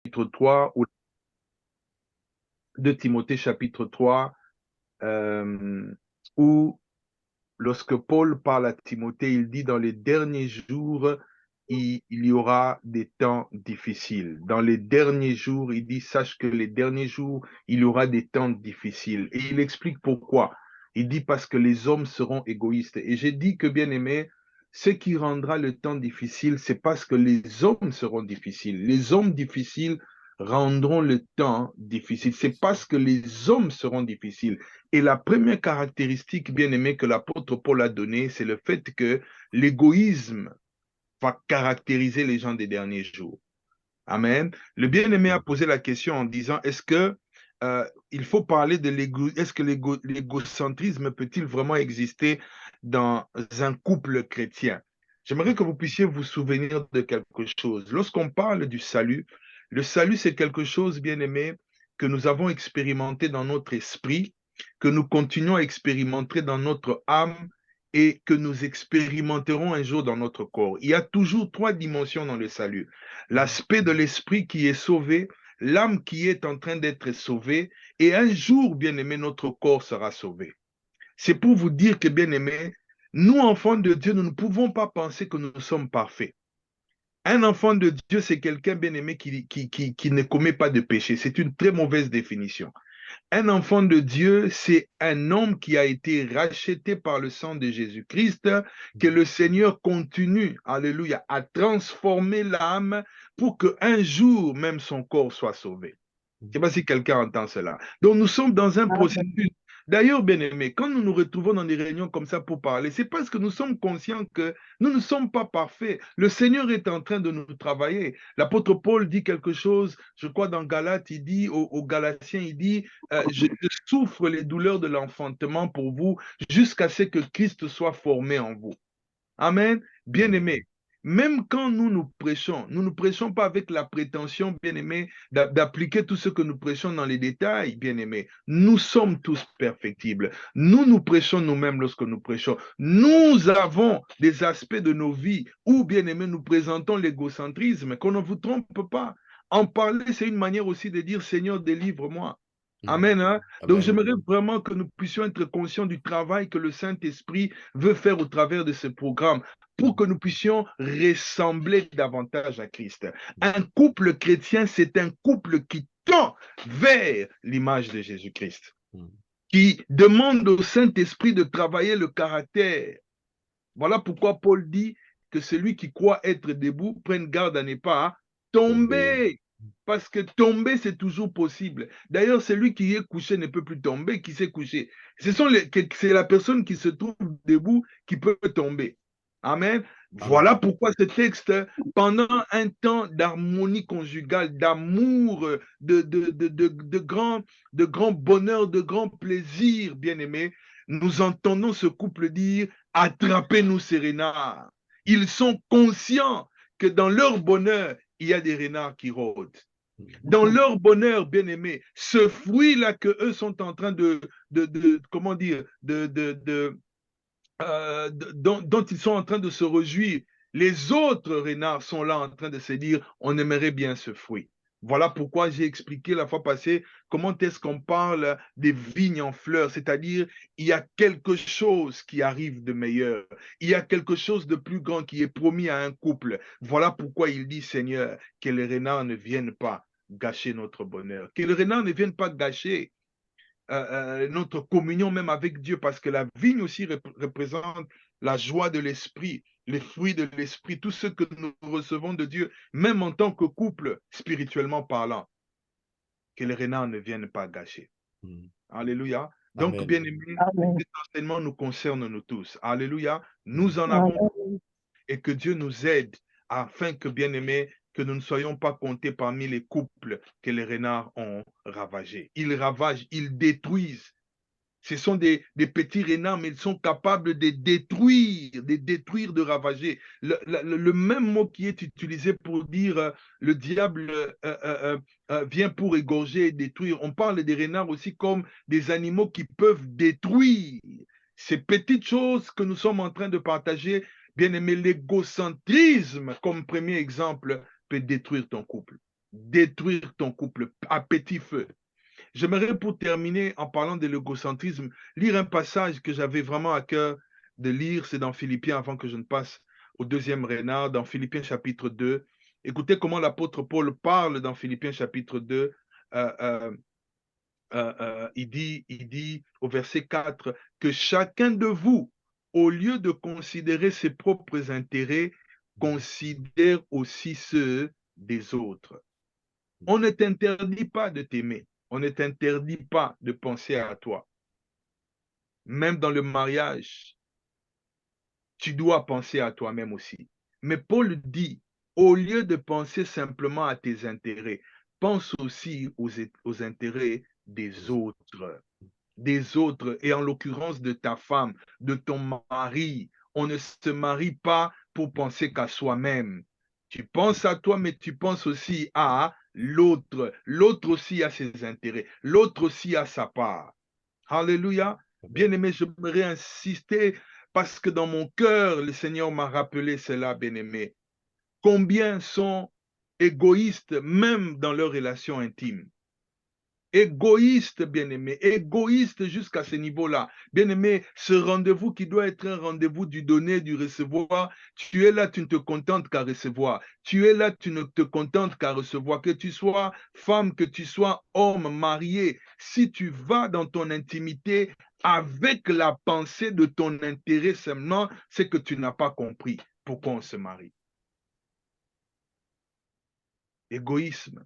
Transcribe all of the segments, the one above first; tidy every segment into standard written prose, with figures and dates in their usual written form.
3, ou 2 Timothée chapitre 3, où lorsque Paul parle à Timothée, il dit dans les derniers jours, il y aura des temps difficiles. Dans les derniers jours, il dit, sache que les derniers jours, il y aura des temps difficiles. Et il explique pourquoi. Il dit parce que les hommes seront égoïstes. Et j'ai dit que, bien aimé, ce qui rendra le temps difficile, c'est parce que les hommes seront difficiles. Les hommes difficiles rendront le temps difficile. C'est parce que les hommes seront difficiles. Et la première caractéristique, bien aimée, que l'apôtre Paul a donnée, c'est le fait que l'égoïsme va caractériser les gens des derniers jours. Amen. Le bien-aimé a posé la question en disant, est-ce que il faut parler de est-ce que l'égocentrisme peut-il vraiment exister dans un couple chrétien? J'aimerais que vous puissiez vous souvenir de quelque chose. Lorsqu'on parle du salut, le salut, c'est quelque chose, bien-aimé, que nous avons expérimenté dans notre esprit, que nous continuons à expérimenter dans notre âme et que nous expérimenterons un jour dans notre corps. Il y a toujours 3 dimensions dans le salut: l'aspect de l'esprit qui est sauvé, l'âme qui est en train d'être sauvée, et un jour, bien aimé, notre corps sera sauvé. C'est pour vous dire que, bien aimé, nous, enfants de Dieu, nous ne pouvons pas penser que nous sommes parfaits. Un enfant de Dieu, c'est quelqu'un, bien aimé, qui ne commet pas de péché. C'est une très mauvaise définition. Un enfant de Dieu, c'est un homme qui a été racheté par le sang de Jésus-Christ, que le Seigneur continue, alléluia, à transformer l'âme pour qu'un jour même son corps soit sauvé. Je ne sais pas si quelqu'un entend cela. Donc nous sommes dans un processus. D'ailleurs, bien aimé, quand nous nous retrouvons dans des réunions comme ça pour parler, c'est parce que nous sommes conscients que nous ne sommes pas parfaits. Le Seigneur est en train de nous travailler. L'apôtre Paul dit quelque chose, je crois dans Galates, il dit aux Galatiens, il dit, je souffre les douleurs de l'enfantement pour vous jusqu'à ce que Christ soit formé en vous. Amen. Bien-aimé, même quand nous ne prêchons pas avec la prétention, bien-aimé, d'appliquer tout ce que nous prêchons dans les détails, bien-aimé. Nous sommes tous perfectibles. Nous prêchons nous-mêmes lorsque nous prêchons. Nous avons des aspects de nos vies où, bien-aimé, nous présentons l'égocentrisme, qu'on ne vous trompe pas. En parler, c'est une manière aussi de dire, Seigneur, délivre-moi. Amen. Hein? Donc, Amen. j'aimerais vraiment que nous puissions être conscients du travail que le Saint-Esprit veut faire au travers de ce programme pour que nous puissions ressembler davantage à Christ. Un couple chrétien, c'est un couple qui tend vers l'image de Jésus-Christ, qui demande au Saint-Esprit de travailler le caractère. Voilà pourquoi Paul dit que celui qui croit être debout prenne garde à ne pas Tomber. tomber. Parce que tomber, c'est toujours possible. D'ailleurs, celui qui est couché ne peut plus tomber, qui s'est couché. C'est la personne qui se trouve debout qui peut tomber. Amen. Amen. Voilà pourquoi ce texte, pendant un temps d'harmonie conjugale, d'amour, de grand bonheur, de grand plaisir, bien-aimé, nous entendons ce couple dire, attrapez-nous ces renards. Ils sont conscients que dans leur bonheur, il y a des renards qui rôdent. Dans leur bonheur, bien-aimé, ce fruit-là que eux sont en train comment dire, dont ils sont en train de se réjouir, les autres renards sont là en train de se dire, on aimerait bien ce fruit. Voilà pourquoi j'ai expliqué la fois passée comment est-ce qu'on parle des vignes en fleurs, c'est-à-dire il y a quelque chose qui arrive de meilleur, il y a quelque chose de plus grand qui est promis à un couple. Voilà pourquoi il dit, Seigneur, que les renards ne viennent pas gâcher notre bonheur, que les renards ne viennent pas gâcher notre communion même avec Dieu, parce que la vigne aussi représente la joie de l'esprit, les fruits de l'esprit, tout ce que nous recevons de Dieu, même en tant que couple, spirituellement parlant, que les renards ne viennent pas gâcher. Alléluia. Donc, bien Amen. aimé, Amen. cet enseignement nous concerne nous tous. Alléluia. Nous Mm. en avons Amen. et que Dieu nous aide afin que, bien aimé, que nous ne soyons pas comptés parmi les couples que les renards ont ravagés. Ils ravagent, ils détruisent. Ce sont des petits renards, mais ils sont capables de détruire, de ravager. Le même mot qui est utilisé pour dire le diable vient pour égorger et détruire. On parle des renards aussi comme des animaux qui peuvent détruire. Ces petites choses que nous sommes en train de partager, bien aimé, l'égocentrisme comme premier exemple peut détruire ton couple. détruire ton couple à petit feu. J'aimerais pour terminer en parlant de l'égocentrisme, lire un passage que j'avais vraiment à cœur de lire, c'est dans Philippiens avant que je ne passe au deuxième renard, dans Philippiens chapitre 2. Écoutez comment l'apôtre Paul parle dans Philippiens chapitre 2. Euh, euh, il dit au verset 4 que chacun de vous, au lieu de considérer ses propres intérêts, considère aussi ceux des autres. On ne t'interdit pas de t'aimer. On ne t'interdit pas de penser à toi. Même dans le mariage, tu dois penser à toi-même aussi. Mais Paul dit, au lieu de penser simplement à tes intérêts, pense aussi aux intérêts des autres. Des autres, et en l'occurrence de ta femme, de ton mari. On ne se marie pas pour penser qu'à soi-même. Tu penses à toi, mais tu penses aussi à l'autre. L'autre aussi a ses intérêts. L'autre aussi a sa part. Alléluia. Bien-aimé, j'aimerais insister parce que dans mon cœur, le Seigneur m'a rappelé cela, bien-aimé. Combien sont égoïstes, même dans leurs relations intimes. Égoïste, bien-aimé, égoïste jusqu'à ce niveau-là. Bien-aimé, ce rendez-vous qui doit être un rendez-vous du donner, du recevoir, tu es là, tu ne te contentes qu'à recevoir. Tu es là, tu ne te contentes qu'à recevoir. Que tu sois femme, que tu sois homme, marié, si tu vas dans ton intimité avec la pensée de ton intérêt seulement, c'est que tu n'as pas compris pourquoi on se marie. Égoïsme.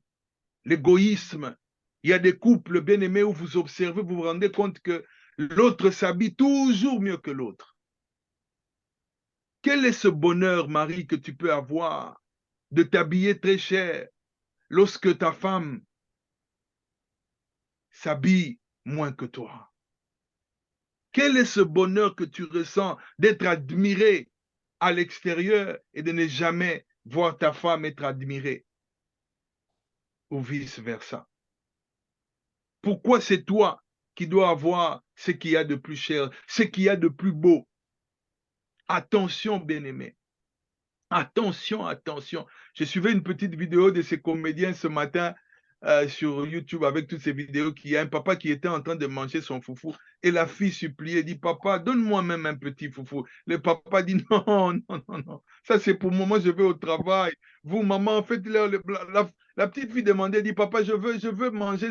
L'égoïsme. Il y a des couples bien aimés où vous observez, vous vous rendez compte que l'autre s'habille toujours mieux que l'autre. Quel est ce bonheur, Marie, que tu peux avoir de t'habiller très cher lorsque ta femme s'habille moins que toi? Quel est ce bonheur que tu ressens d'être admiré à l'extérieur et de ne jamais voir ta femme être admirée ou vice-versa? Pourquoi c'est toi qui dois avoir ce qu'il y a de plus cher, ce qu'il y a de plus beau? Attention, bien-aimé. Attention, attention. Je suivais une petite vidéo de ces comédiens ce matin sur YouTube avec toutes ces vidéos qu'il y a un papa qui était en train de manger son foufou et la fille suppliait, dit, papa, donne-moi même un petit foufou. Le papa dit, non, non, non, non. Ça, c'est pour moi, je vais au travail. Vous, maman, en fait, la petite fille demandait, dit, papa, je veux manger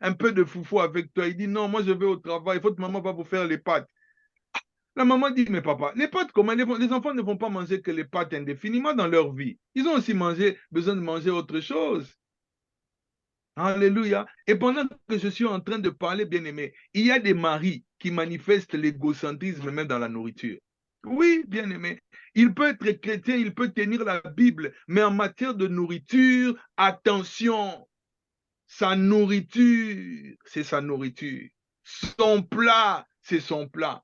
un peu de foufou avec toi. Il dit, non, moi, je vais au travail. Votre maman va vous faire les pâtes. La maman dit, mais papa, les pâtes, comment les enfants ne vont pas manger que les pâtes indéfiniment dans leur vie. Ils ont aussi besoin de manger autre chose. Alléluia. Et pendant que je suis en train de parler, bien aimé, il y a des maris qui manifestent l'égocentrisme même dans la nourriture. Oui, bien aimé. Il peut être chrétien, il peut tenir la Bible, mais en matière de nourriture, attention, sa nourriture, c'est sa nourriture. Son plat, c'est son plat.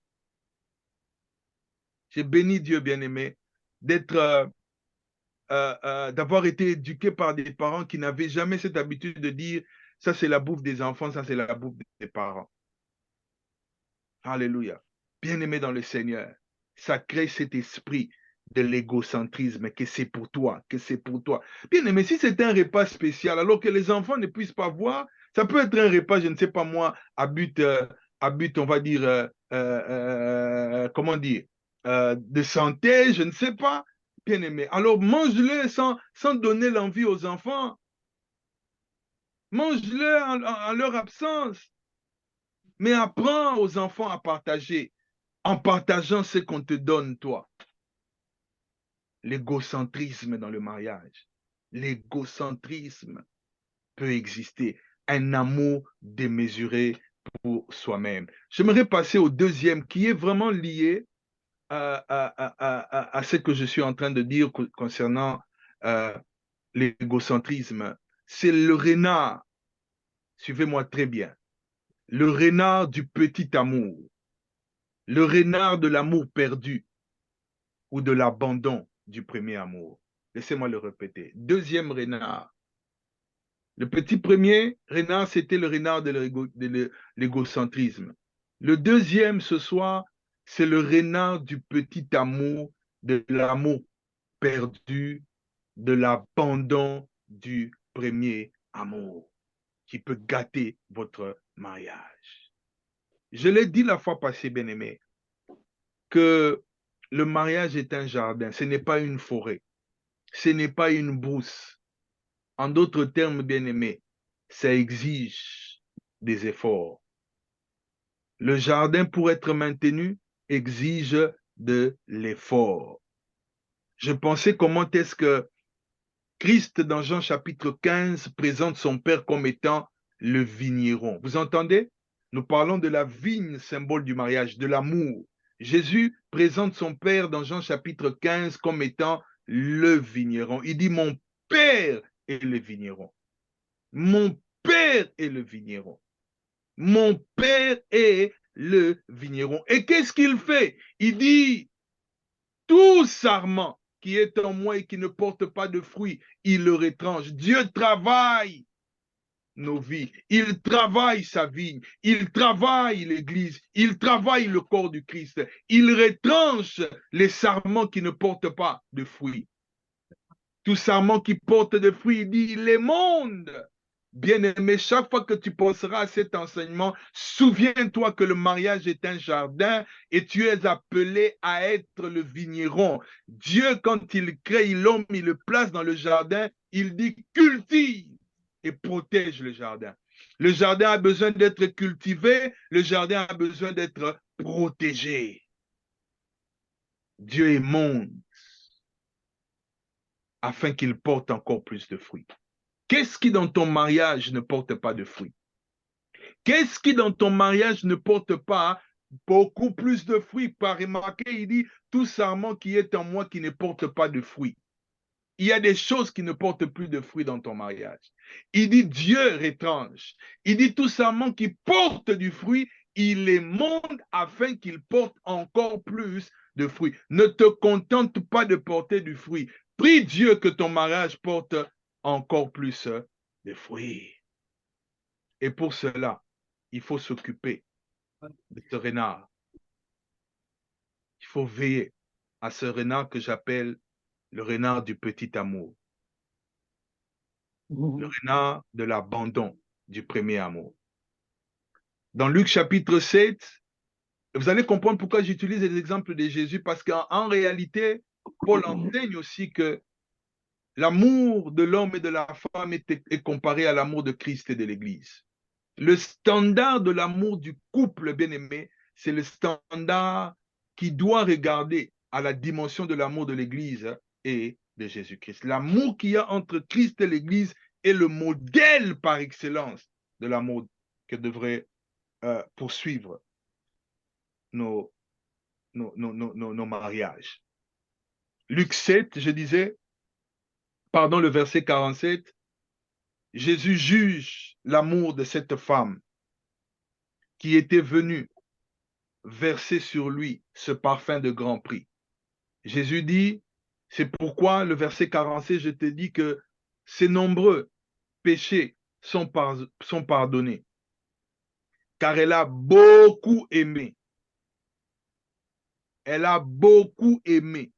J'ai béni Dieu, bien-aimé, d'avoir été éduqué par des parents qui n'avaient jamais cette habitude de dire ça c'est la bouffe des enfants, ça c'est la bouffe des parents. Alléluia. Bien-aimé dans le Seigneur, ça crée cet esprit de l'égocentrisme, que c'est pour toi, que c'est pour toi. Bien-aimé, si c'est un repas spécial, alors que les enfants ne puissent pas voir, ça peut être un repas, je ne sais pas moi, à but on va dire, comment dire, de santé, je ne sais pas, bien-aimé. Alors mange-le sans donner l'envie aux enfants. Mange-le en leur absence. Mais apprends aux enfants à partager en partageant ce qu'on te donne, toi. L'égocentrisme dans le mariage. L'égocentrisme peut exister. Un amour démesuré pour soi-même. J'aimerais passer au deuxième qui est vraiment lié à ce que je suis en train de dire concernant l'égocentrisme. C'est le renard. Suivez-moi très bien. Le renard du petit amour. Le renard de l'amour perdu ou de l'abandon du premier amour. Laissez-moi le répéter. Deuxième renard. Le petit premier renard, c'était le renard de l'égocentrisme. Le deuxième ce soir, c'est le renard du petit amour, de l'amour perdu, de l'abandon du premier amour qui peut gâter votre mariage. Je l'ai dit la fois passée, bien-aimé, que le mariage est un jardin, ce n'est pas une forêt, ce n'est pas une brousse. En d'autres termes, bien-aimé, ça exige des efforts. Le jardin, pour être maintenu, exige de l'effort. Je pensais comment est-ce que Christ, dans Jean chapitre 15, présente son Père comme étant le vigneron. Vous entendez? Nous parlons de la vigne, symbole du mariage, de l'amour. Jésus présente son Père dans Jean chapitre 15 comme étant le vigneron. Il dit, mon Père est le vigneron. Mon Père est le vigneron. Mon Père est le vigneron. Et qu'est-ce qu'il fait? Il dit, tout sarment qui est en moi et qui ne porte pas de fruits, il le retranche. Dieu travaille nos vies. Il travaille sa vigne. Il travaille l'Église. Il travaille le corps du Christ. Il retranche les sarments qui ne portent pas de fruits. Tout sarment qui porte des fruits, il dit, les mondes. Bien-aimé, chaque fois que tu penseras à cet enseignement, souviens-toi que le mariage est un jardin et tu es appelé à être le vigneron. Dieu, quand il crée l'homme, il le place dans le jardin, il dit cultive et protège le jardin. Le jardin a besoin d'être cultivé, le jardin a besoin d'être protégé. Dieu est monde afin qu'il porte encore plus de fruits. Qu'est-ce qui dans ton mariage ne porte pas de fruits? Qu'est-ce qui dans ton mariage ne porte pas beaucoup plus de fruits? Par remarquer, il dit, tout sarment qui est en moi qui ne porte pas de fruits. Il y a des choses qui ne portent plus de fruits dans ton mariage. Il dit, Dieu retranche. Il dit, tout sarment qui porte du fruit, il les monte afin qu'il porte encore plus de fruits. Ne te contente pas de porter du fruit. Prie Dieu que ton mariage porte encore plus de fruits. Et pour cela, il faut s'occuper de ce renard. Il faut veiller à ce renard que j'appelle le renard du petit amour. Le renard de l'abandon du premier amour. Dans Luc chapitre 7, vous allez comprendre pourquoi j'utilise les exemples de Jésus, parce qu'en réalité, Paul enseigne aussi que l'amour de l'homme et de la femme est comparé à l'amour de Christ et de l'Église. Le standard de l'amour du couple bien-aimé, c'est le standard qui doit regarder à la dimension de l'amour de l'Église et de Jésus-Christ. L'amour qu'il y a entre Christ et l'Église est le modèle par excellence de l'amour que devraient poursuivre nos mariages. Luc 7, je disais, pardon, le verset 47, Jésus juge l'amour de cette femme qui était venue verser sur lui ce parfum de grand prix. Jésus dit, c'est pourquoi le verset 47, je te dis que ces nombreux péchés sont pardonnés, car elle a beaucoup aimé. Elle a beaucoup aimé.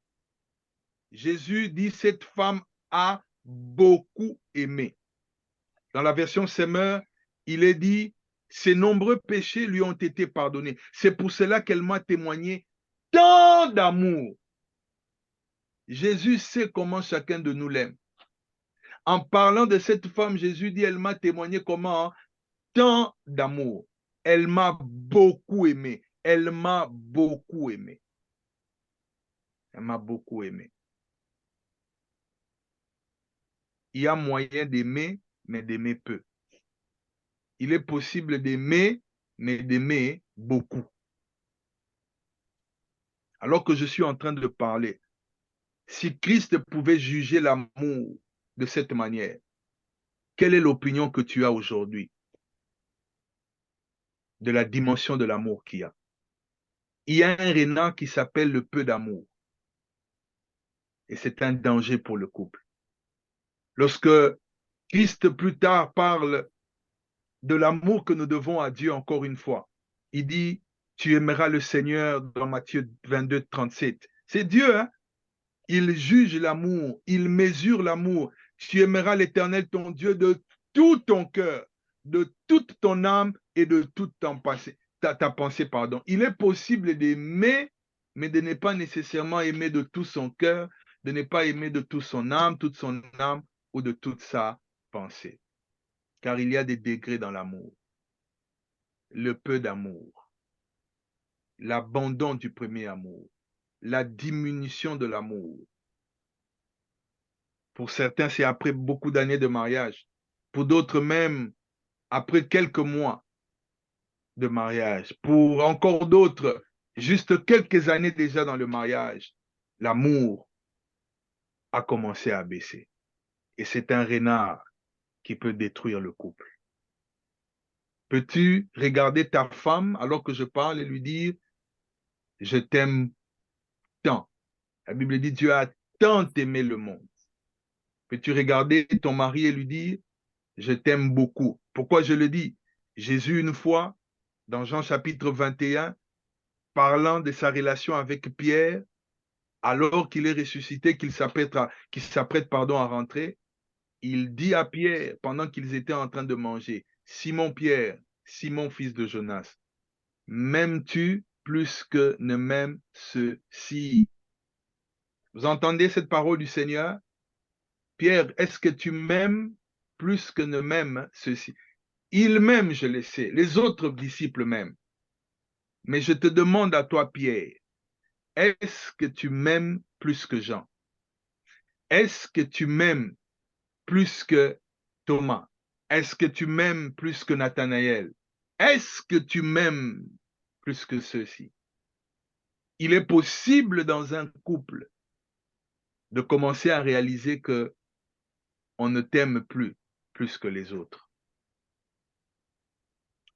Jésus dit, cette femme a beaucoup aimé. Dans la version Semeur, il est dit, ses nombreux péchés lui ont été pardonnés. C'est pour cela qu'elle m'a témoigné tant d'amour. Jésus sait comment chacun de nous l'aime. En parlant de cette femme, Jésus dit, elle m'a témoigné comment tant d'amour. Elle m'a beaucoup aimé. Elle m'a beaucoup aimé. Elle m'a beaucoup aimé. Il y a moyen d'aimer, mais d'aimer peu. Il est possible d'aimer, mais d'aimer beaucoup. Alors que je suis en train de parler, si Christ pouvait juger l'amour de cette manière, quelle est l'opinion que tu as aujourd'hui de la dimension de l'amour qu'il y a? Il y a un renard qui s'appelle le peu d'amour. Et c'est un danger pour le couple. Lorsque Christ plus tard parle de l'amour que nous devons à Dieu encore une fois, il dit, tu aimeras le Seigneur dans Matthieu 22, 37. C'est Dieu, hein? Il juge l'amour, il mesure l'amour. Tu aimeras l'Éternel, ton Dieu, de tout ton cœur, de toute ton âme et de toute ta pensée. Pardon. Il est possible d'aimer, mais de ne pas nécessairement aimer de tout son cœur, de ne pas aimer de toute son âme ou de toute sa pensée. Car il y a des degrés dans l'amour. Le peu d'amour, l'abandon du premier amour, la diminution de l'amour. Pour certains, c'est après beaucoup d'années de mariage. Pour d'autres même, après quelques mois de mariage. Pour encore d'autres, juste quelques années déjà dans le mariage, l'amour a commencé à baisser. Et c'est un renard qui peut détruire le couple. Peux-tu regarder ta femme alors que je parle et lui dire, je t'aime tant. La Bible dit, Dieu a tant aimé le monde. Peux-tu regarder ton mari et lui dire, je t'aime beaucoup. Pourquoi je le dis? Jésus, une fois, dans Jean chapitre 21, parlant de sa relation avec Pierre, alors qu'il est ressuscité, qu'il s'apprête à rentrer, il dit à Pierre, pendant qu'ils étaient en train de manger, Simon Pierre, Simon fils de Jonas, m'aimes-tu plus que ne m'aiment ceux-ci? Vous entendez cette parole du Seigneur? Pierre, est-ce que tu m'aimes plus que ne m'aiment ceux-ci? Il m'aime, je le sais, les autres disciples m'aiment. Mais je te demande à toi, Pierre, est-ce que tu m'aimes plus que Jean? Est-ce que tu m'aimes plus que Thomas? Est-ce que tu m'aimes plus que Nathanaël? Est-ce que tu m'aimes plus que ceux-ci? Il est possible dans un couple de commencer à réaliser que on ne t'aime plus que les autres.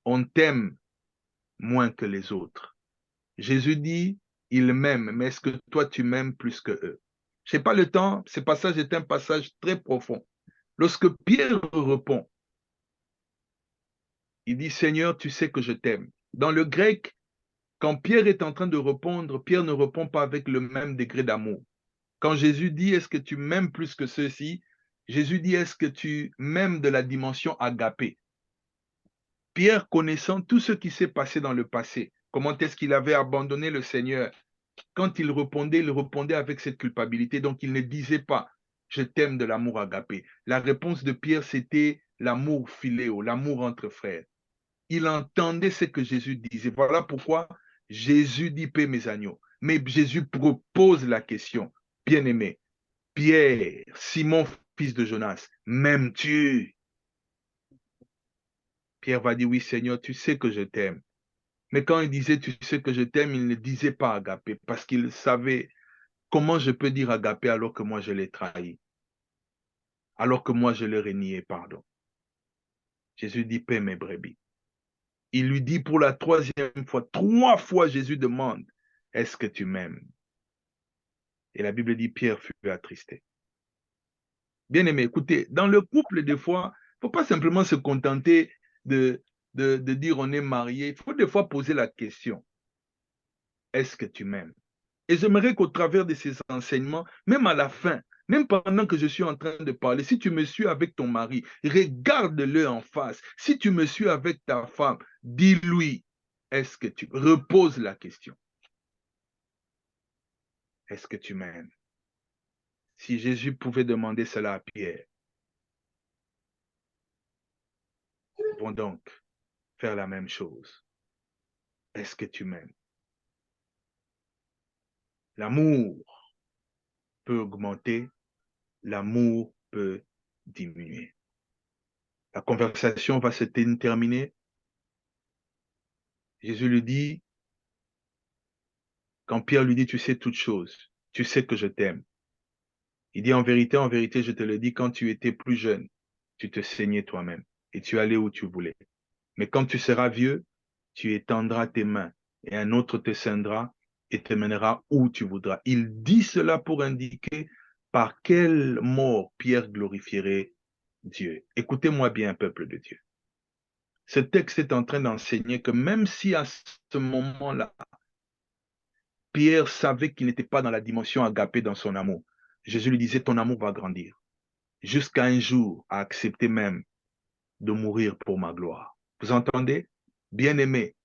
On t'aime moins que les autres. Jésus dit, il m'aime, mais est-ce que toi tu m'aimes plus que eux? Je n'ai pas le temps, ce passage est un passage très profond. Lorsque Pierre répond, il dit, Seigneur, tu sais que je t'aime. Dans le grec, quand Pierre est en train de répondre, Pierre ne répond pas avec le même degré d'amour. Quand Jésus dit, est-ce que tu m'aimes plus que ceux-ci? Jésus dit, est-ce que tu m'aimes de la dimension agapée? Pierre, connaissant tout ce qui s'est passé dans le passé, comment est-ce qu'il avait abandonné le Seigneur, quand il répondait avec cette culpabilité. Donc, il ne disait pas, je t'aime de l'amour agapé. La réponse de Pierre, c'était l'amour philéo, l'amour entre frères. Il entendait ce que Jésus disait. Voilà pourquoi Jésus dit, paix mes agneaux. Mais Jésus propose la question, bien-aimé, Pierre, Simon, fils de Jonas, m'aimes-tu? Pierre va dire, oui Seigneur, tu sais que je t'aime. Mais quand il disait, tu sais que je t'aime, il ne disait pas agapé, parce qu'il savait comment je peux dire agapé alors que moi je l'ai trahi, alors que moi je l'ai renié, pardon. Jésus dit, paix mes brebis. Il lui dit pour la troisième fois, 3 fois Jésus demande, est-ce que tu m'aimes? Et la Bible dit, Pierre fut attristé. Bien aimé, écoutez, dans le couple, des fois, il ne faut pas simplement se contenter de dire on est marié. Il faut des fois poser la question, est-ce que tu m'aimes? Et j'aimerais qu'au travers de ces enseignements, même à la fin, même pendant que je suis en train de parler, si tu me suis avec ton mari, regarde-le en face. Si tu me suis avec ta femme, dis-lui, est-ce que tu reposes la question? Est-ce que tu m'aimes? Si Jésus pouvait demander cela à Pierre, nous pouvons donc faire la même chose. Est-ce que tu m'aimes? L'amour peut augmenter, l'amour peut diminuer. La conversation va se terminer. Jésus lui dit, quand Pierre lui dit, tu sais toutes choses, tu sais que je t'aime. Il dit, en vérité, je te le dis, quand tu étais plus jeune, tu te saignais toi-même et tu allais où tu voulais. Mais quand tu seras vieux, tu étendras tes mains et un autre te ceindra et te mènera où tu voudras. Il dit cela pour indiquer par quelle mort Pierre glorifierait Dieu. Écoutez-moi bien, peuple de Dieu. Ce texte est en train d'enseigner que même si à ce moment-là, Pierre savait qu'il n'était pas dans la dimension agapée dans son amour, Jésus lui disait, ton amour va grandir. jusqu'à un jour à accepter même de mourir pour ma gloire. Vous entendez? Bien-aimé,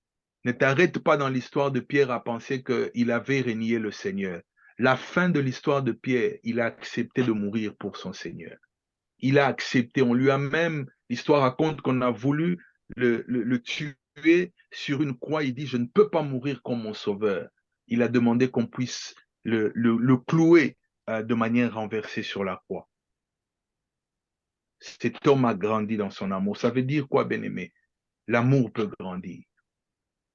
ne t'arrête pas dans l'histoire de Pierre à penser qu'il avait renié le Seigneur. La fin de l'histoire de Pierre, il a accepté de mourir pour son Seigneur. Il a accepté, on lui a même, l'histoire raconte qu'on a voulu le tuer sur une croix. Il dit, je ne peux pas mourir comme mon sauveur. Il a demandé qu'on puisse le clouer de manière renversée sur la croix. Cet homme a grandi dans son amour. Ça veut dire quoi, bien-aimé? L'amour peut grandir.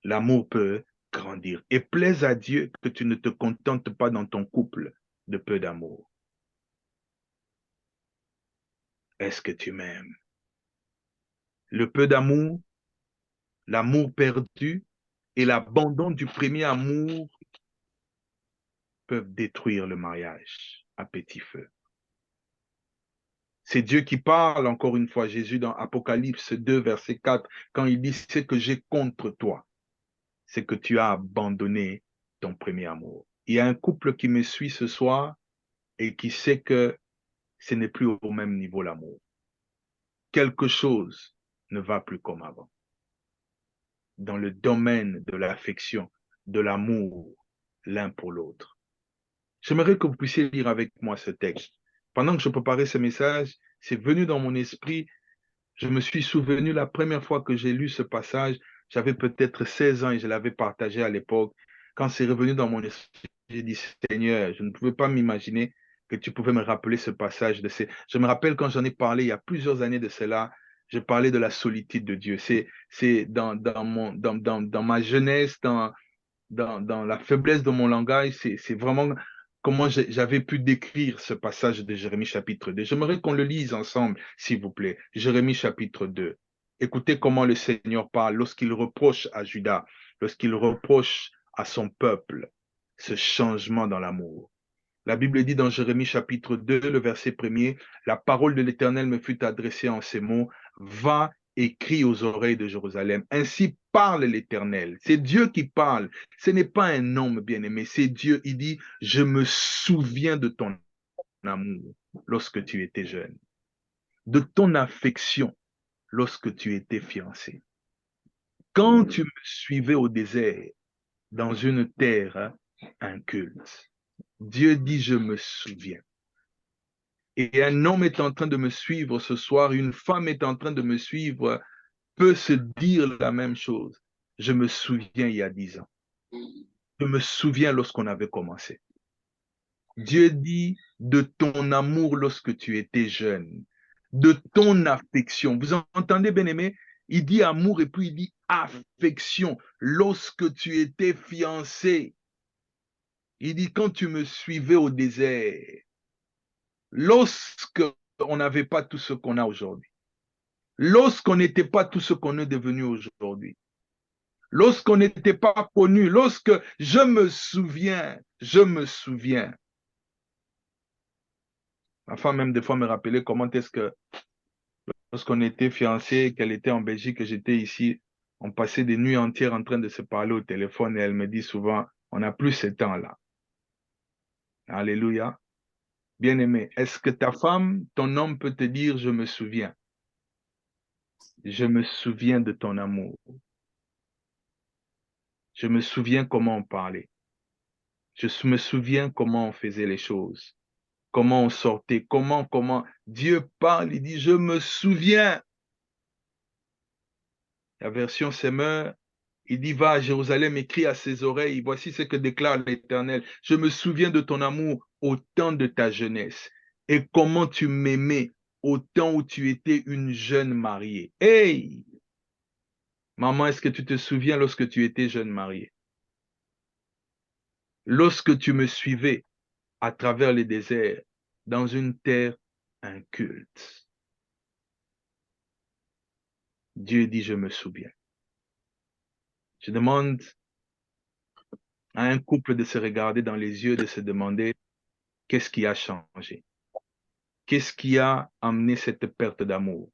L'amour peut grandir. Et plaise à Dieu que tu ne te contentes pas dans ton couple de peu d'amour. Est-ce que tu m'aimes? Le peu d'amour, l'amour perdu et l'abandon du premier amour peuvent détruire le mariage à petit feu. C'est Dieu qui parle, encore une fois, Jésus dans Apocalypse 2, verset 4, quand il dit, ce que j'ai contre toi, c'est que tu as abandonné ton premier amour. Il y a un couple qui me suit ce soir et qui sait que ce n'est plus au même niveau l'amour. Quelque chose ne va plus comme avant. Dans le domaine de l'affection, de l'amour l'un pour l'autre. J'aimerais que vous puissiez lire avec moi ce texte. Pendant que je préparais ce message, c'est venu dans mon esprit. Je me suis souvenu la première fois que j'ai lu ce passage, j'avais peut-être 16 ans et je l'avais partagé à l'époque. Quand c'est revenu dans mon esprit, j'ai dit, Seigneur, je ne pouvais pas m'imaginer que tu pouvais me rappeler ce passage. Je me rappelle quand j'en ai parlé il y a plusieurs années de cela, je parlais de la solitude de Dieu. C'est dans ma jeunesse, dans la faiblesse de mon langage, c'est vraiment comment j'avais pu décrire ce passage de Jérémie chapitre 2. J'aimerais qu'on le lise ensemble, s'il vous plaît. Jérémie chapitre 2. Écoutez comment le Seigneur parle lorsqu'il reproche à Judas, lorsqu'il reproche à son peuple ce changement dans l'amour. La Bible dit dans Jérémie chapitre 2, le verset 1er, la parole de l'Éternel me fut adressée en ces mots, va et crie aux oreilles de Jérusalem. Ainsi parle l'Éternel. C'est Dieu qui parle. Ce n'est pas un homme bien-aimé, c'est Dieu. Il dit, je me souviens de ton amour lorsque tu étais jeune, de ton affection lorsque tu étais fiancé. Quand tu me suivais au désert, dans une terre inculte, Dieu dit, je me souviens. Et un homme est en train de me suivre ce soir, une femme est en train de me suivre, peut se dire la même chose. Je me souviens il y a 10 ans. Je me souviens lorsqu'on avait commencé. Dieu dit de ton amour lorsque tu étais jeune, de ton affection. Vous entendez, bien-aimé? Il dit amour et puis il dit affection lorsque tu étais fiancé. Il dit quand tu me suivais au désert, lorsque on n'avait pas tout ce qu'on a aujourd'hui. Lorsqu'on n'était pas tout ce qu'on est devenu aujourd'hui, lorsqu'on n'était pas connu, lorsque je me souviens. Ma femme même des fois me rappelait comment est-ce que lorsqu'on était fiancés, qu'elle était en Belgique et j'étais ici, on passait des nuits entières en train de se parler au téléphone et elle me dit souvent, on n'a plus ce temps-là. Alléluia. Bien-aimé, est-ce que ta femme, ton homme peut te dire, je me souviens. Je me souviens de ton amour. Je me souviens comment on parlait. Je me souviens comment on faisait les choses, comment on sortait, comment. Dieu parle, il dit, je me souviens. La version Semeur, il dit, va à Jérusalem et crie à ses oreilles, voici ce que déclare l'Éternel. Je me souviens de ton amour au temps de ta jeunesse et comment tu m'aimais au temps où tu étais une jeune mariée. Hey! Maman, est-ce que tu te souviens lorsque tu étais jeune mariée? Lorsque tu me suivais à travers les déserts, dans une terre inculte. Dieu dit, je me souviens. Je demande à un couple de se regarder dans les yeux, de se demander, qu'est-ce qui a changé? Qu'est-ce qui a amené cette perte d'amour?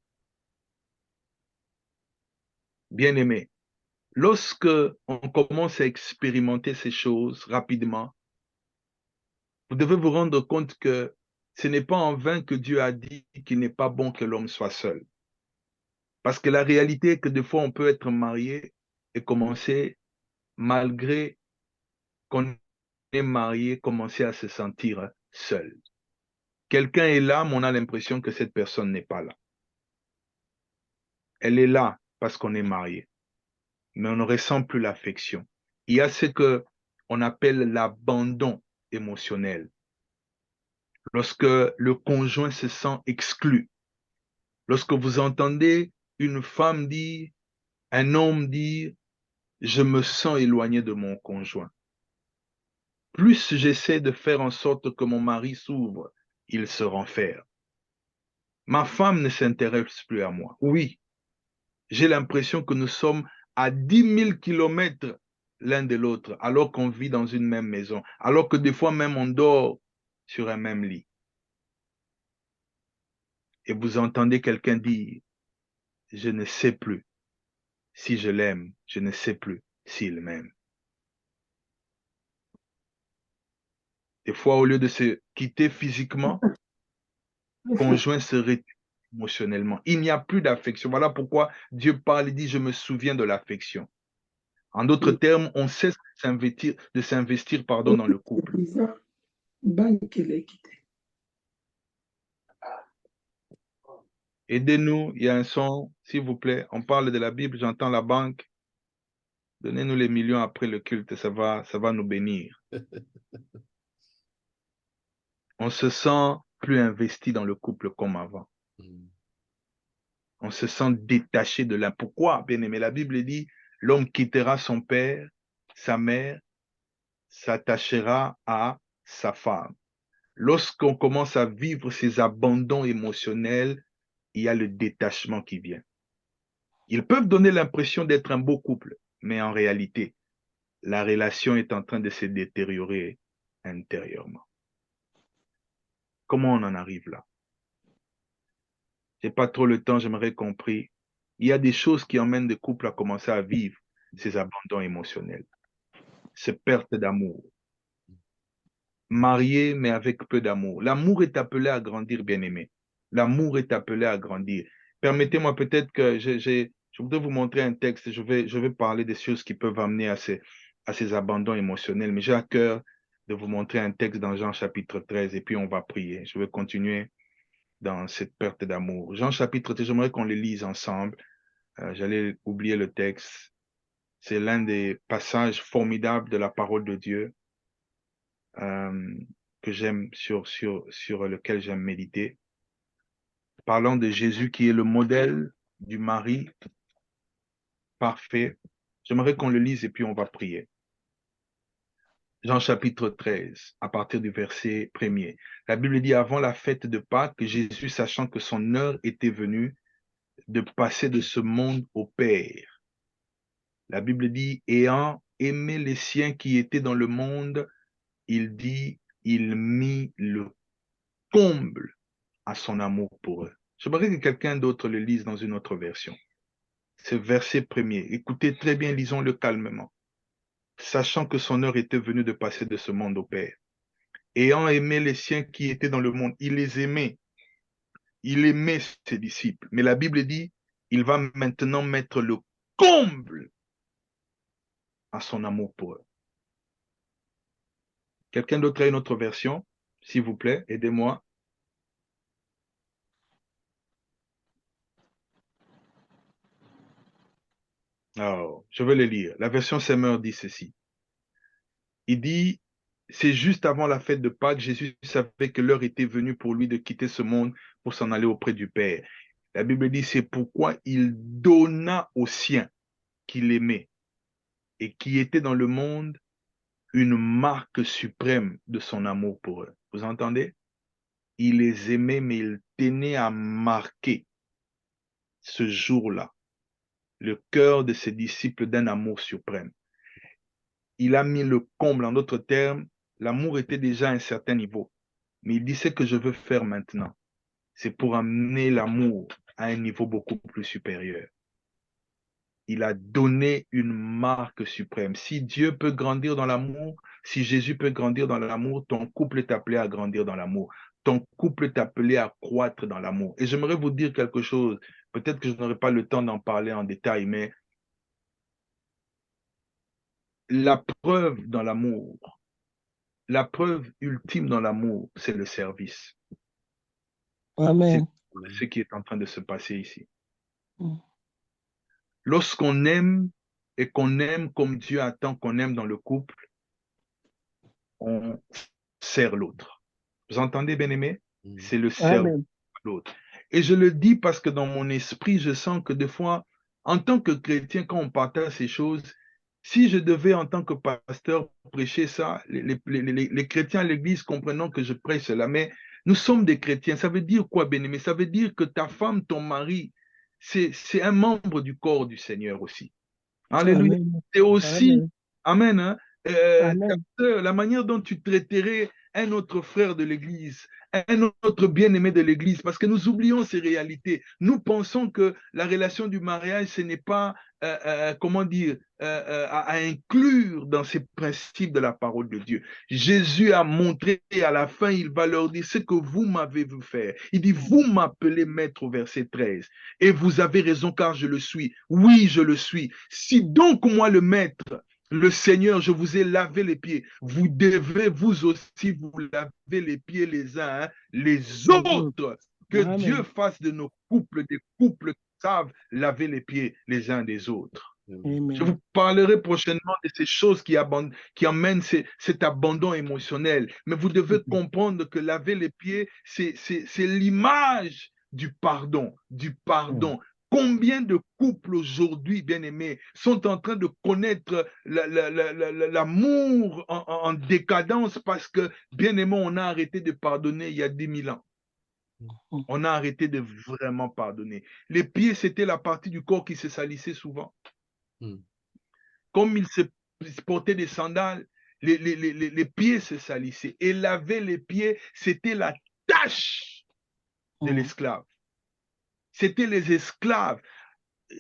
Bien-aimé, lorsque on commence à expérimenter ces choses rapidement, vous devez vous rendre compte que Ce n'est pas en vain que Dieu a dit qu'il n'est pas bon que l'homme soit seul. Parce que la réalité est que des fois, on peut être marié et commencer, malgré qu'on est marié, commencer à se sentir seul. Quelqu'un est là, mais on a l'impression que cette personne n'est pas là. Elle est là parce qu'on est marié, mais on ne ressent plus l'affection. Il y a ce que on appelle l'abandon émotionnel. Lorsque le conjoint se sent exclu, lorsque vous entendez une femme dire, un homme dire, je me sens éloigné de mon conjoint. Plus j'essaie de faire en sorte que mon mari s'ouvre, il se renferme. Ma femme ne s'intéresse plus à moi. Oui, j'ai l'impression que nous sommes à 10 000 kilomètres l'un de l'autre, alors qu'on vit dans une même maison, alors que des fois même on dort sur un même lit. Et vous entendez quelqu'un dire, je ne sais plus si je l'aime, je ne sais plus s'il m'aime. Des fois, au lieu de se quitter physiquement, le conjoint se retire émotionnellement. Il n'y a plus d'affection. Voilà pourquoi Dieu parle et dit, je me souviens de l'affection. En d'autres termes, on cesse de s'investir dans le couple. Aidez-nous, il y a un son, s'il vous plaît. On parle de la Bible, j'entends la banque. Donnez-nous les millions après le culte, ça va nous bénir. On se sent plus investi dans le couple comme avant. On se sent détaché de l'un. Pourquoi, bien-aimé? La Bible dit, l'homme quittera son père, sa mère, s'attachera à sa femme. Lorsqu'on commence à vivre ces abandons émotionnels, il y a le détachement qui vient. Ils peuvent donner l'impression d'être un beau couple, mais en réalité, la relation est en train de se détériorer intérieurement. Comment on en arrive là? Je n'ai pas trop le temps, j'aimerais compris. Il y a des choses qui emmènent des couples à commencer à vivre ces abandons émotionnels, ces pertes d'amour. Marié, mais avec peu d'amour. L'amour est appelé à grandir, bien-aimé. L'amour est appelé à grandir. Permettez-moi peut-être que je voudrais vous montrer un texte. Je vais parler des choses qui peuvent amener à ces abandons émotionnels, mais j'ai à cœur de vous montrer un texte dans Jean chapitre 13 et puis on va prier. Je vais continuer dans cette perte d'amour. Jean chapitre 13, j'aimerais qu'on le lise ensemble. J'allais oublier le texte. C'est l'un des passages formidables de la parole de Dieu. Que j'aime, sur lequel j'aime méditer. Parlant de Jésus qui est le modèle du mari parfait. J'aimerais qu'on le lise et puis on va prier. Jean chapitre 13, à partir du verset 1er. La Bible dit, avant la fête de Pâques, Jésus, sachant que son heure était venue de passer de ce monde au Père. La Bible dit, ayant aimé les siens qui étaient dans le monde, il dit, il mit le comble à son amour pour eux. J'aimerais que quelqu'un d'autre le lise dans une autre version. Ce verset premier. Écoutez très bien, lisons-le calmement. Sachant que son heure était venue de passer de ce monde au Père. Ayant aimé les siens qui étaient dans le monde, il les aimait. Il aimait ses disciples. Mais la Bible dit, il va maintenant mettre le comble à son amour pour eux. Quelqu'un d'autre a une autre version? S'il vous plaît, aidez-moi. Alors, je vais le lire. La version Semeur dit ceci. Il dit, c'est juste avant la fête de Pâques, Jésus savait que l'heure était venue pour lui de quitter ce monde pour s'en aller auprès du Père. La Bible dit, c'est pourquoi il donna aux siens qu'il aimait et qui étaient dans le monde une marque suprême de son amour pour eux. Vous entendez? Il les aimait, mais il tenait à marquer ce jour-là le cœur de ses disciples d'un amour suprême. Il a mis le comble, en d'autres termes, l'amour était déjà à un certain niveau. Mais il dit ce que je veux faire maintenant, c'est pour amener l'amour à un niveau beaucoup plus supérieur. Il a donné une marque suprême. Si Dieu peut grandir dans l'amour, si Jésus peut grandir dans l'amour, ton couple est appelé à grandir dans l'amour. ton couple est appelé à croître dans l'amour. Et j'aimerais vous dire quelque chose. Peut-être que je n'aurai pas le temps d'en parler en détail, mais la preuve dans l'amour, la preuve ultime dans l'amour, c'est le service. C'est Amen. ce qui est en train de se passer ici. Mm. Lorsqu'on aime et qu'on aime comme Dieu attend qu'on aime dans le couple, on sert l'autre. Vous entendez, bien-aimé? C'est le service Amen. à l'autre. Et je le dis parce que dans mon esprit, je sens que des fois, en tant que chrétien, quand on partage ces choses, si je devais, en tant que pasteur, prêcher ça, les chrétiens à l'église comprenant que je prêche cela, mais nous sommes des chrétiens. Ça veut dire quoi, bien-aimé? Ça veut dire que ta femme, ton mari, c'est un membre du corps du Seigneur aussi. Alléluia. Amen. C'est aussi, Amen. Amen, hein, ta Amen. sœur, la manière dont tu traiterais un autre frère de l'Église, un autre bien-aimé de l'Église, parce que nous oublions ces réalités. Nous pensons que la relation du mariage, ce n'est pas, comment dire, à inclure dans ces principes de la parole de Dieu. Jésus a montré et à la fin, il va leur dire ce que vous m'avez vu faire. Il dit, vous m'appelez maître au verset 13. Et vous avez raison car je le suis. Oui, je le suis. Si donc moi, le maître, le Seigneur, je vous ai lavé les pieds, vous devez vous aussi vous laver les pieds les uns, les Mhm. autres. Que Dieu Amen. fasse de nos couples des couples qui savent laver les pieds les uns des autres. Je Amen. vous parlerai prochainement de ces choses qui emmènent cet abandon émotionnel. Mais vous devez Mhm. comprendre que laver les pieds, c'est l'image du pardon, du Mhm. pardon. Combien de couples aujourd'hui, bien-aimés, sont en train de connaître l'amour en décadence parce que, bien-aimés, on a arrêté de pardonner il y a 10 000 ans. Mhm. On a arrêté de vraiment pardonner. Les pieds, c'était la partie du corps qui se salissait souvent. Comme il se portait des sandales, les pieds se salissaient. Et laver les pieds, c'était la tâche de Mhm. l'esclave. C'était les esclaves.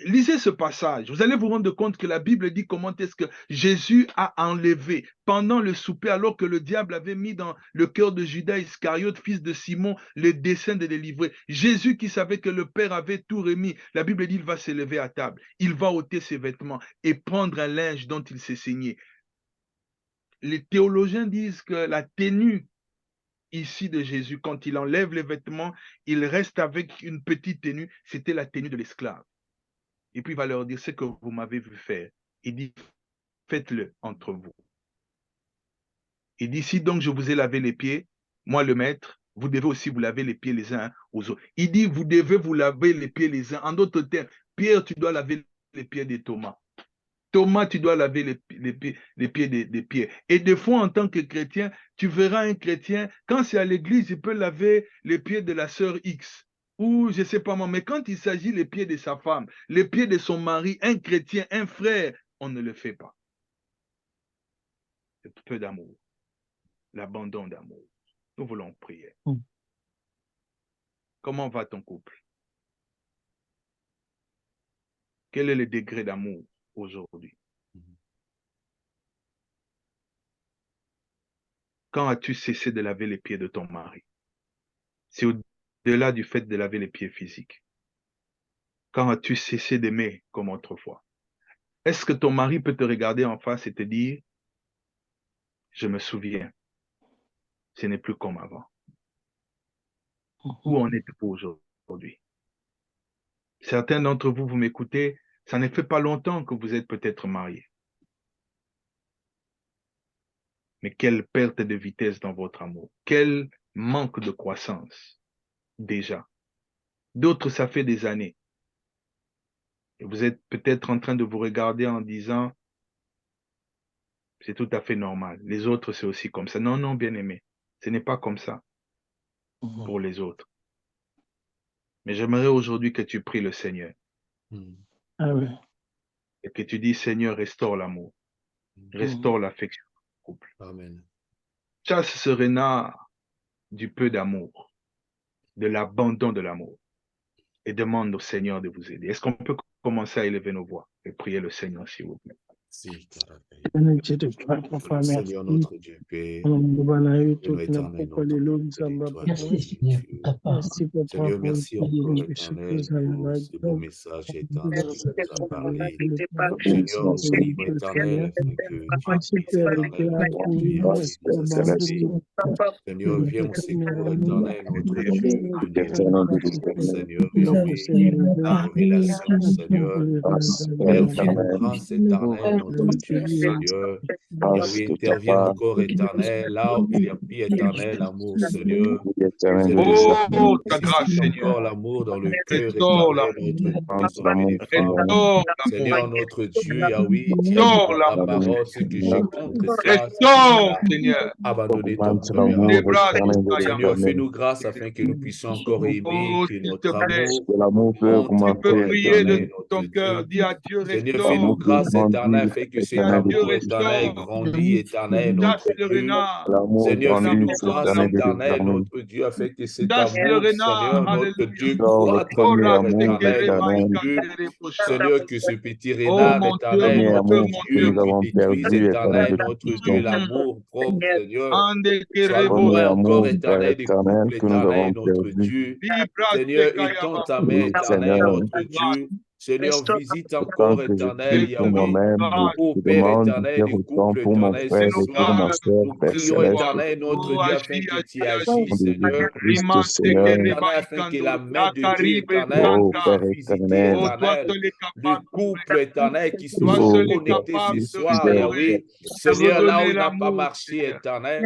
Lisez ce passage. Vous allez vous rendre compte que la Bible dit comment est-ce que Jésus a enlevé pendant le souper, alors que le diable avait mis dans le cœur de Judas Iscariote, fils de Simon, le dessein de les livrer. Jésus qui savait que le Père avait tout remis, la Bible dit il va se lever à table, il va ôter ses vêtements et prendre un linge dont il s'est saigné. Les théologiens disent que la tenue ici de Jésus, quand il enlève les vêtements, il reste avec une petite tenue, c'était la tenue de l'esclave. Et puis il va leur dire ce que vous m'avez vu faire. Il dit, faites-le entre vous. Il dit, si donc je vous ai lavé les pieds, moi le maître, vous devez aussi vous laver les pieds les uns aux autres. Il dit, vous devez vous laver les pieds les uns. En d'autres termes, Pierre, tu dois laver les pieds de Thomas. Thomas, tu dois laver les pieds des pieds. Et des fois, en tant que chrétien, tu verras un chrétien, quand c'est à l'église, il peut laver les pieds de la sœur X. Ou je ne sais pas moi, mais quand il s'agit des pieds de sa femme, les pieds de son mari, un chrétien, un frère, on ne le fait pas. C'est peu d'amour, l'abandon d'amour. Nous voulons prier. Mhm. Comment va ton couple? Quel est le degré d'amour aujourd'hui? Quand as-tu cessé de laver les pieds de ton mari? C'est au-delà du fait de laver les pieds physiques. Quand as-tu cessé d'aimer comme autrefois? Est-ce que ton mari peut te regarder en face et te dire, je me souviens, ce n'est plus comme avant. Où Mhm. en êtes-vous aujourd'hui? Certains d'entre vous, vous m'écoutez, ça ne fait pas longtemps que vous êtes peut-être mariés. Mais quelle perte de vitesse dans votre amour. Quel manque de croissance déjà. D'autres, ça fait des années. Et vous êtes peut-être en train de vous regarder en disant, c'est tout à fait normal. Les autres, c'est aussi comme ça. Non, non, bien aimé. Ce n'est pas comme ça Mhm. pour les autres. Mais j'aimerais aujourd'hui que tu pries le Seigneur Amen. et que tu dis, Seigneur, restaure l'amour, Mhm. restaure l'affection au couple. Amen. Chasse ce renard du peu d'amour, de l'abandon de l'amour et demande au Seigneur de vous aider. Est-ce qu'on peut commencer à élever nos voix et prier le Seigneur, s'il vous plaît? Seigneur notre Dieu, Père, Seigneur éternel, notre bénis-toi, Seigneur, merci encore, éternel, pour ce beau message éternel que tu nous as parlé. Seigneur, nous prions, éternel, afin que tu puisses, éternel, notre Dieu, Yahweh, nous assister. Seigneur, viens au secours, éternel, notre Dieu, venez au secours, Seigneur, Yahweh, dans nos relations, Seigneur. Père, fais-nous grâce, éternel, notre Dieu, Seigneur. Yahweh, interviens encore, éternel, là où il y a plus éternel amour, Seigneur. Oh, ta grâce, Seigneur. Encore l'amour dans le cœur Restaure éternel, notre hommes et des femmes. l'amour. Seigneur, notre Dieu, Yahweh, tu as dit Restaure dans ta l'amour. parole, ce que j'ai contre ça, c'est que tu Restaure, as Seigneur. abandonné ton premier Les amour. bras Seigneur, fais-nous grâce afin que nous puissions encore aimer, Oh, que s'il notre te plaît, amour monte, tu peux Père prier de éternel, tout notre ton cœur. Dieu. Dis à Dieu, Seigneur, restaure. fais-nous grâce éternelle, afin que Dis cet à Dieu, amour éternel restaure. grandit, éternel, notre Chasse le Dieu. renard. Seigneur, fais-nous L'amour dans grâce l'amour. éternelle, notre Dieu, afin que cet Chasse le amour, renard. Seigneur, notre Alléluia. Dieu, croître Oh, encore éternel, Rasekere notre Dieu. Maïkandere Bosha. Seigneur, que ce petit Oh, renard mon Dieu, éternel, mon notre Dieu, mon Dieu, Dieu, mon qui détruise éternel, notre Dieu, Dieu. l'amour propre, Seigneur, Ande soit Kerebo. loin encore éternel des couples éternels, notre Dieu. Libra Seigneur, Sekaya étends ta Baba. main éternelle, notre Grâce. Dieu. Seigneur, visite encore éternel, Fais-nous Yahweh. grâce. Ô Père éternel, du couple éternel ce Fais-nous soir. grâce. Nous prions éternel, notre Oh, Dieu, afin agis, que tu agis, agisses, agis. Seigneur. Rima Prions Sekere éternel, afin que la Maïkando. main de Dieu Yakaribe éternel Santa. puisse visiter Oh, toi éternel. seul est Le capable couple éternel qui se Toi sont seul est connectés ce capable de soir, restaurer, Yahweh. de Seigneur, là où redonner il n'a pas l'amour, marché, Seigneur. éternel.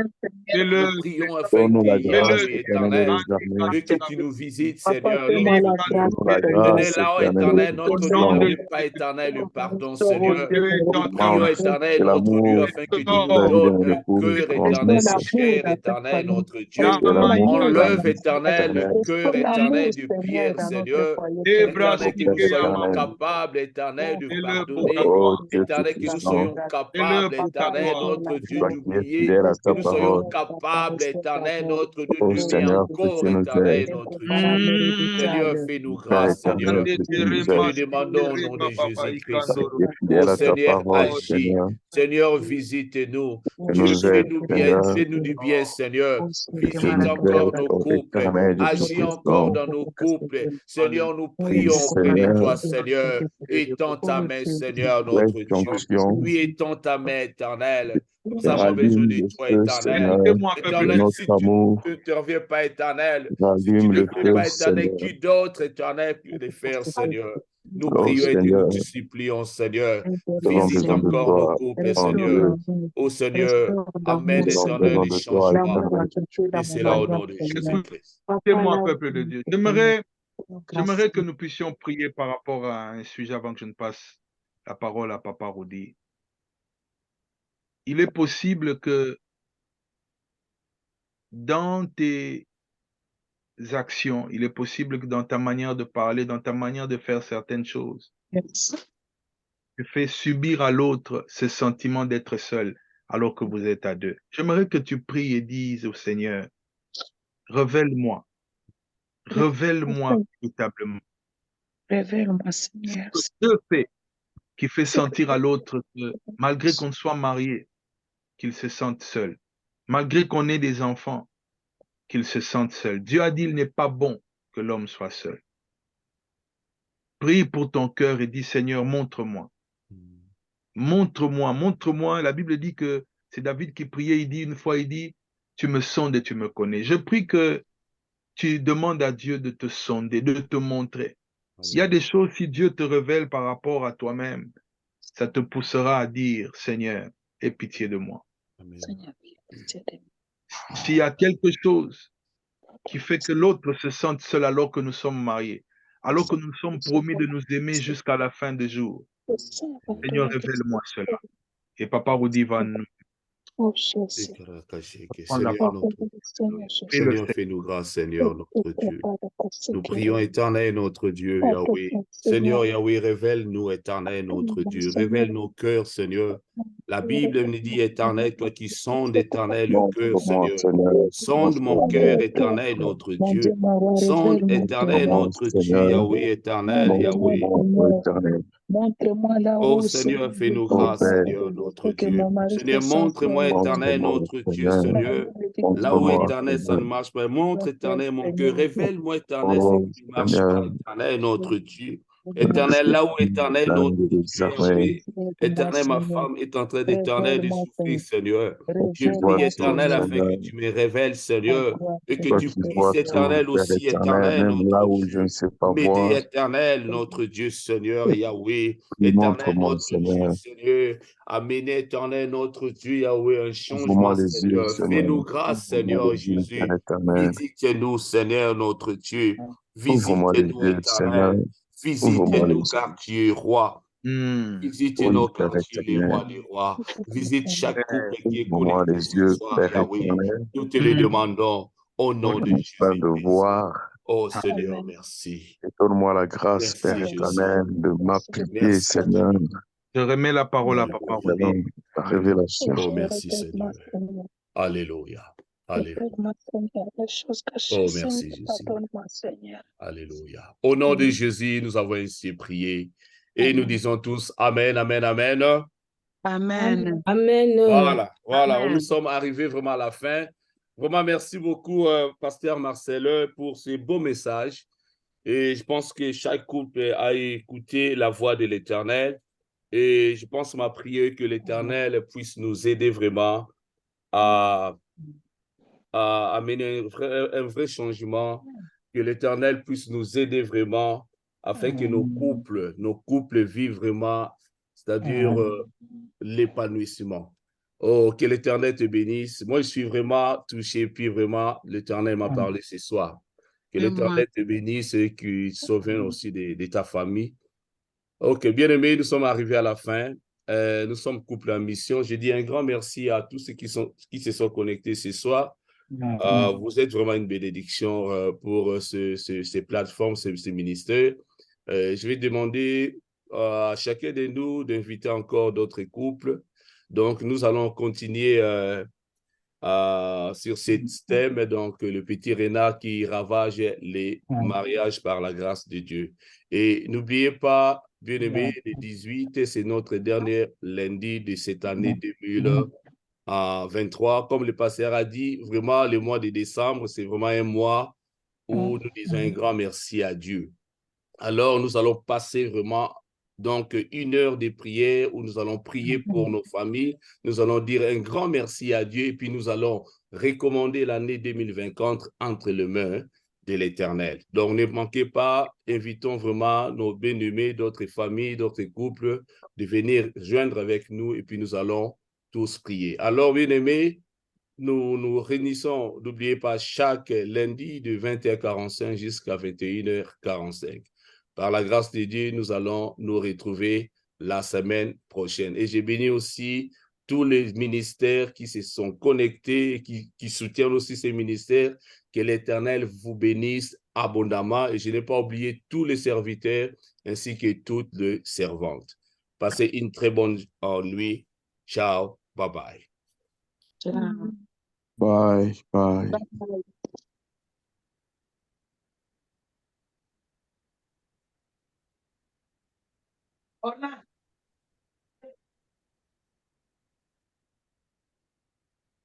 Fais-le, Nous prions Seigneur. afin que Fais-le, Yahweh éternel, Seigneur. que tu nous visites, Seigneur, Libre notre Dieu. Donnez là, ô éternel, notre Dieu, nom qui de n'est pas éternel, le pardon, oh Seigneur. Dieu est Nous en train prions, éternel, notre Dieu, afin que tu nous restaure. donnes un cœur éternel, cher, éternel, notre Dieu. Enlève, éternel, le cœur éternel de pierre, Seigneur. Éternel, que nous soyons capables, éternel, de Fais-le pour ta pardonner. gloire. Éternel, que nous soyons Fais-le capables, pour ta éternel, gloire. notre Dieu, d'oublier. Que nous soyons capables, éternel, notre Dieu, d'aimer encore, éternel, notre Dieu. Seigneur, fais-nous grâce, Seigneur. Nous te le demandons au nom de Jésus-Christ. Ô Seigneur, agis. Seigneur, visite-nous. Dieu, fais-nous bien, fais-nous du bien, Seigneur. Visite encore nos couples. Agis encore dans nos couples. Seigneur, nous prions auprès de toi, Seigneur. Étends ta main, Seigneur, notre Dieu. Oui, étends ta main éternelle. Nous avons besoin de toi, éternel. Éternel, si tu n'interviens pas, éternel, si tu ne fais pas, éternel, qui d'autre, éternel, peut le faire, Seigneur? Nous prions et nous te supplions, Seigneur. Visite encore nos couples, Seigneur. Ô Seigneur, amène, éternel, les changements. Et c'est là au nom de Jésus-Christ. Écoutez-moi, peuple de Dieu. J'aimerais que nous puissions prier par rapport à un sujet avant que je ne passe la parole à Papa Rodi. Il est possible que dans tes actions, il est possible que dans ta manière de parler, dans ta manière de faire certaines choses, tu fais subir à l'autre ce sentiment d'être seul alors que vous êtes à deux. J'aimerais que tu pries et dises au Seigneur, révèle-moi véritablement. Révèle-moi, Seigneur. Ce que Dieu fait qui fait sentir à l'autre que malgré qu'on soit marié, qu'il se sente seul. Malgré qu'on ait des enfants, qu'il se sente seul. Dieu a dit, il n'est pas bon que l'homme soit seul. Prie pour ton cœur et dis, Seigneur, montre-moi. Montre-moi. La Bible dit que c'est David qui priait, il dit, tu me sondes et tu me connais. Je prie que tu demandes à Dieu de te sonder, de te montrer. Il y a des choses, si Dieu te révèle par rapport à toi-même, ça te poussera à dire, Seigneur, aie pitié de moi. S'il y a quelque chose qui fait que l'autre se sente seul alors que nous sommes mariés, alors que nous sommes promis de nous aimer jusqu'à la fin des jours, Seigneur, révèle-moi cela. Et Papa Rudi va nous Oh Jésus. Prends Seigneur, fais-nous grâce, Seigneur, notre Dieu. Nous prions, éternel, notre Dieu, Yahweh. Seigneur, Yahweh, révèle-nous, éternel, notre Dieu. Révèle nos cœurs, Seigneur. La Bible nous dit, éternel, toi qui sondes, éternel, le cœur, Seigneur. Sonde mon cœur, éternel, notre Dieu. Sonde, éternel, notre Dieu, Yahweh, éternel, Yahweh. Montre-moi là Oh où Seigneur, fais-nous grâce, Seigneur, notre Dieu. Seigneur, montre-moi, éternel, notre Dieu, Seigneur. Là où, éternel, ça ne marche pas. Montre, éternel, mon cœur. Révèle-moi, éternel, ce qui ne marche pas, éternel, notre Dieu. Éternel, là où, éternel, notre Dieu, Yahweh. Éternel, ma femme est en train d'éternel de souffrir, Seigneur. Je prie, éternel, afin que tu me révèles, Seigneur, et que tu puisses, éternel, aussi, éternel, notre Dieu. M'aider, éternel, notre Dieu, Seigneur, Yahweh. Éternel, notre Dieu, Seigneur. Amenez, éternel, notre Dieu, Yahweh, un changement, Seigneur. Fais-nous grâce, Seigneur Jésus. Visite-nous, Seigneur, notre Dieu. Visite-nous, éternel. Visite-nous, car tu es roi. Visite-nous, car tu es le roi des rois. Visite chaque couple qui est connecté ce soir, Yahweh. Nous te le demandons au nom de Jésus. Oh Seigneur, merci. Donne-moi la grâce, Père éternel, de m'appliquer, Seigneur. Je remets la parole à Papa René. La révélation. Oh, merci, Seigneur. Alléluia. Alléluia. Oh, merci, Jésus. Alléluia. Au nom de Jésus, nous avons ainsi prié. Et nous disons tous Amen, Amen, Amen. Amen. Amen. Voilà. Amen. Nous sommes arrivés vraiment à la fin. Vraiment, merci beaucoup, Pasteur Marcel, pour ces beaux messages. Et je pense que chaque couple a écouté la voix de l'Éternel. Et je pense, ma prière, que l'Éternel puisse nous aider vraiment à amener un vrai changement, que l'Éternel puisse nous aider vraiment afin que nos couples vivent vraiment, c'est-à-dire l'épanouissement. Oh, que l'Éternel te bénisse. Moi, je suis vraiment touché, puis vraiment, l'Éternel m'a parlé ce soir. Que l'Éternel te bénisse et qu'il se souvienne aussi de ta famille. Ok, bien-aimés, nous sommes arrivés à la fin. Nous sommes couple en mission. Je dis un grand merci à tous ceux qui se sont connectés ce soir. Vous êtes vraiment une bénédiction pour ces plateformes, ces ministères. Je vais demander à chacun de nous d'inviter encore d'autres couples. Donc, nous allons continuer sur ce thème, donc le petit renard qui ravage les mariages par la grâce de Dieu. Et n'oubliez pas, bien-aimés, le 18, c'est notre dernier lundi de cette année 2023. Comme le pasteur a dit, vraiment, le mois de décembre, c'est vraiment un mois où nous disons un grand merci à Dieu. Alors, nous allons passer vraiment donc 1 heure de prière où nous allons prier pour nos familles. Nous allons dire un grand merci à Dieu et puis nous allons recommander l'année 2024 entre les mains de l'Éternel. Donc, ne manquez pas, invitons vraiment nos bien-aimés, d'autres familles, d'autres couples de venir joindre avec nous et puis nous allons tous prier. Alors, bien-aimés, nous nous réunissons, n'oubliez pas, chaque lundi de 20h45 jusqu'à 21h45. Par la grâce de Dieu, nous allons nous retrouver la semaine prochaine. Et j'ai béni aussi tous les ministères qui se sont connectés et qui soutiennent aussi ces ministères. Que l'Éternel vous bénisse abondamment. Et je n'ai pas oublié tous les serviteurs ainsi que toutes les servantes. Passez une très bonne nuit. Ciao. Bye bye. Bye, bye. Hola.